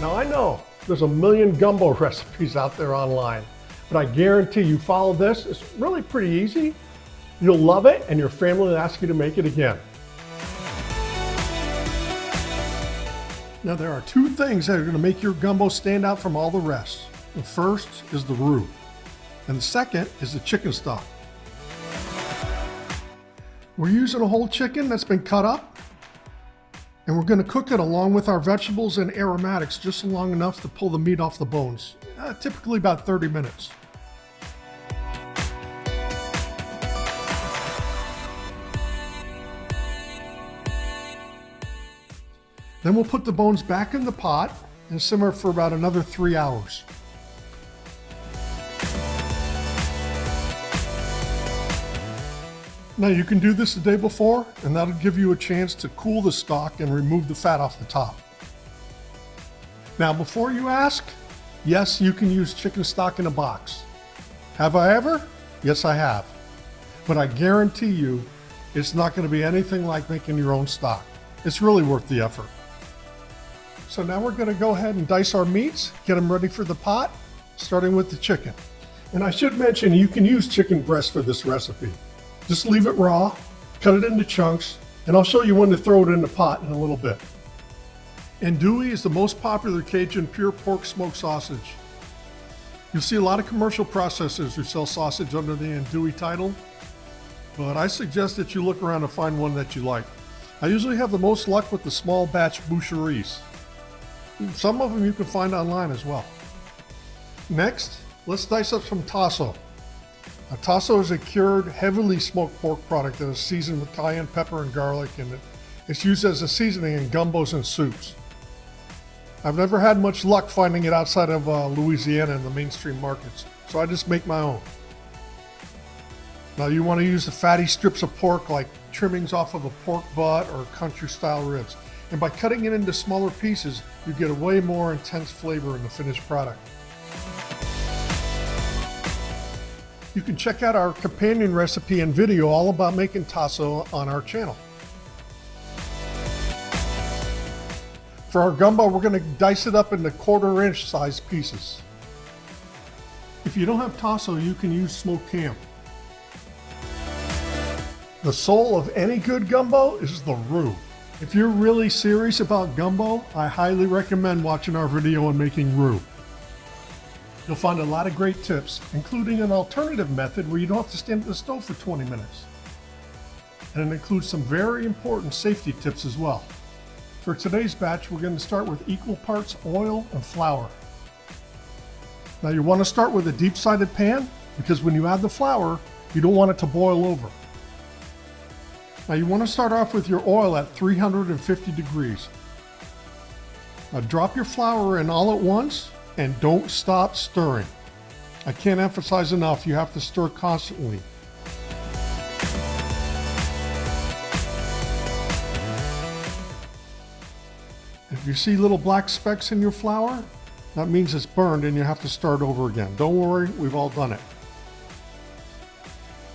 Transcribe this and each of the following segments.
Now I know there's a million gumbo recipes out there online, but I guarantee you follow this, it's really pretty easy. You'll love it and your family will ask you to make it again. Now there are two things that are going to make your gumbo stand out from all the rest. The first is the roux, and the second is the chicken stock. We're using a whole chicken that's been cut up, and we're going to cook it along with our vegetables and aromatics just long enough to pull the meat off the bones, typically about 30 minutes. Then we'll put the bones back in the pot and simmer for about another 3 hours. Now you can do this the day before, and that'll give you a chance to cool the stock and remove the fat off the top. Now before you ask, yes, you can use chicken stock in a box. Have I ever? Yes, I have. But I guarantee you, it's not going to be anything like making your own stock. It's really worth the effort. So now we're going to go ahead and dice our meats, get them ready for the pot, starting with the chicken. And I should mention you can use chicken breast for this recipe. Just leave it raw, cut it into chunks, and I'll show you when to throw it in the pot in a little bit. Andouille is the most popular Cajun pure pork smoked sausage. You'll see a lot of commercial processors who sell sausage under the Andouille title, but I suggest that you look around and find one that you like. I usually have the most luck with the small batch boucheries. Some of them you can find online as well. Next, let's dice up some Tasso. Now, Tasso is a cured, heavily smoked pork product that is seasoned with cayenne pepper and garlic, and it's used as a seasoning in gumbos and soups. I've never had much luck finding it outside of Louisiana in the mainstream markets, so I just make my own. Now you want to use the fatty strips of pork like trimmings off of a pork butt or country-style ribs. And by cutting it into smaller pieces, you get a way more intense flavor in the finished product. You can check out our companion recipe and video all about making Tasso on our channel. For our gumbo, we're going to dice it up into 1/4 inch size pieces. If you don't have Tasso, you can use smoked ham. The soul of any good gumbo is the roux. If you're really serious about gumbo, I highly recommend watching our video on making roux. You'll find a lot of great tips, including an alternative method where you don't have to stand at the stove for 20 minutes. And it includes some very important safety tips as well. For today's batch, we're going to start with equal parts oil and flour. Now you want to start with a deep-sided pan because when you add the flour, you don't want it to boil over. Now you want to start off with your oil at 350 degrees. Now drop your flour in all at once and don't stop stirring. I can't emphasize enough, you have to stir constantly. If you see little black specks in your flour, that means it's burned and you have to start over again. Don't worry, we've all done it.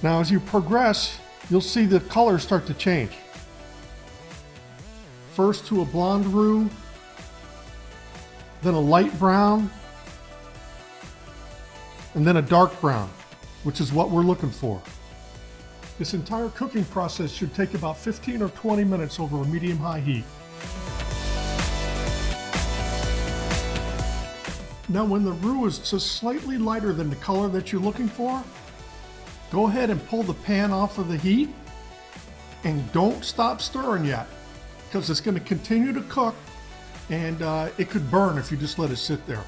Now as you progress, you'll see the colors start to change. First to a blonde roux, then a light brown, and then a dark brown, which is what we're looking for. This entire cooking process should take about 15 or 20 minutes over a medium-high heat. Now when the roux is just slightly lighter than the color that you're looking for, go ahead and pull the pan off of the heat and don't stop stirring yet because it's going to continue to cook and it could burn if you just let it sit there.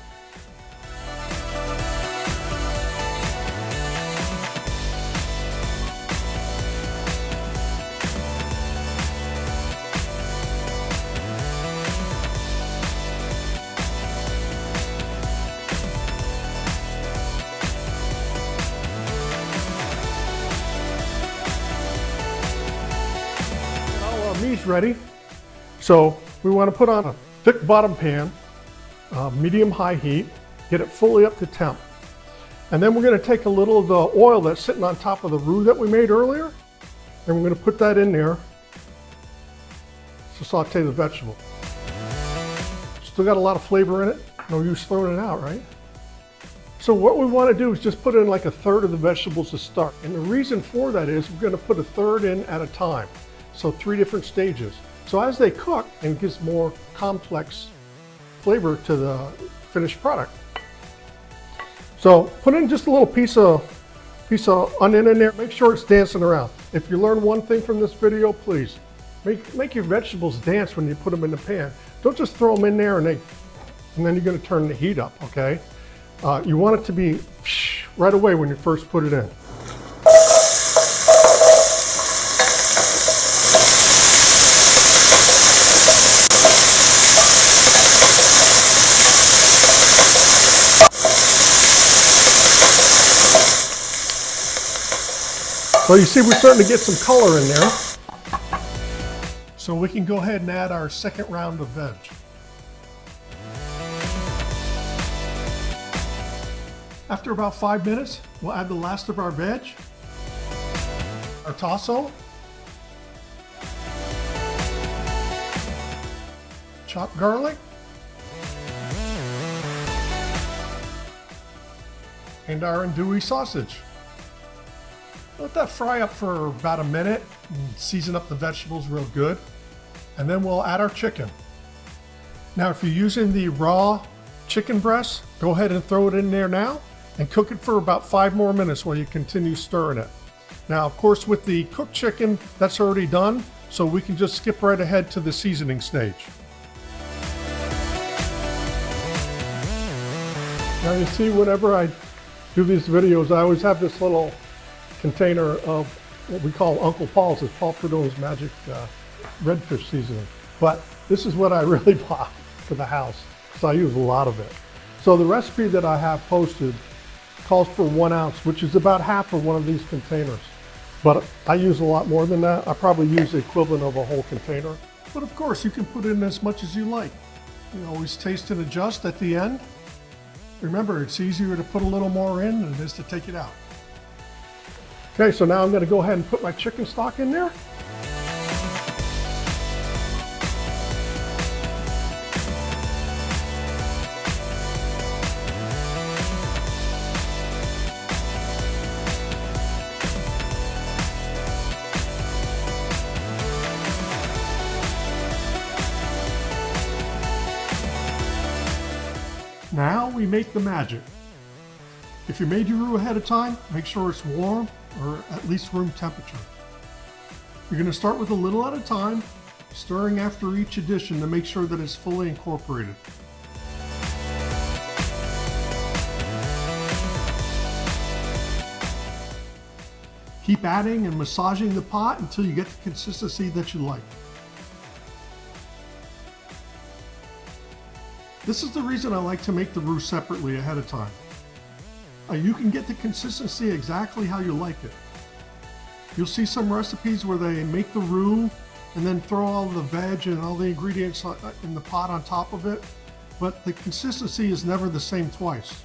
Meat's ready. So we want to put on a thick bottom pan, medium-high heat, get it fully up to temp. And then we're going to take a little of the oil that's sitting on top of the roux that we made earlier, and we're going to put that in there to saute the vegetable. Still got a lot of flavor in it. No use throwing it out, right? So what we want to do is just put in like a third of the vegetables to start. And the reason for that is we're going to put a third in at a time. So 3 different stages. So as they cook, and it gives more complex flavor to the finished product. So put in just a little piece of onion in there. Make sure it's dancing around. If you learn one thing from this video, please make your vegetables dance when you put them in the pan. Don't just throw them in there and then you're going to turn the heat up, okay? You want it to be right away when you first put it in. So you see we're starting to get some color in there. So we can go ahead and add our second round of veg. After about 5 minutes, we'll add the last of our veg, our tasso, chopped garlic, and our andouille sausage. Let that fry up for about a minute and season up the vegetables real good. And then we'll add our chicken. Now, if you're using the raw chicken breast, go ahead and throw it in there now and cook it for about 5 more minutes while you continue stirring it. Now, of course, with the cooked chicken, that's already done, so we can just skip right ahead to the seasoning stage. Now, you see, whenever I do these videos, I always have this little container of what we call Uncle Paul's. It's Paul Prudhomme's magic redfish seasoning. But this is what I really bought for the house, because I use a lot of it. So the recipe that I have posted calls for 1 ounce, which is about half of one of these containers. But I use a lot more than that. I probably use the equivalent of a whole container. But of course, you can put in as much as you like. You always taste and adjust at the end. Remember, it's easier to put a little more in than it is to take it out. Okay, so now I'm going to go ahead and put my chicken stock in there. Now we make the magic. If you made your roux ahead of time, make sure it's warm or at least room temperature. You're going to start with a little at a time, stirring after each addition to make sure that it's fully incorporated. Keep adding and massaging the pot until you get the consistency that you like. This is the reason I like to make the roux separately ahead of time. You can get the consistency exactly how you like it. You'll see some recipes where they make the roux and then throw all the veg and all the ingredients in the pot on top of it, but the consistency is never the same twice.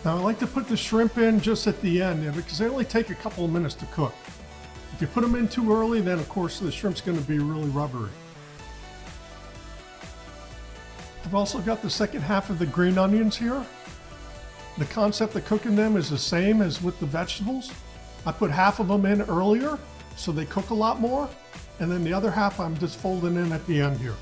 Now I like to put the shrimp in just at the end because they only take a couple of minutes to cook. If you put them in too early, then of course the shrimp's going to be really rubbery. I've also got the second half of the green onions here. The concept of cooking them is the same as with the vegetables. I put half of them in earlier so they cook a lot more, and then the other half I'm just folding in at the end here.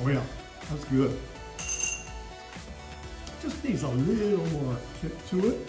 Oh yeah, that's good. Just needs a little more kick to it.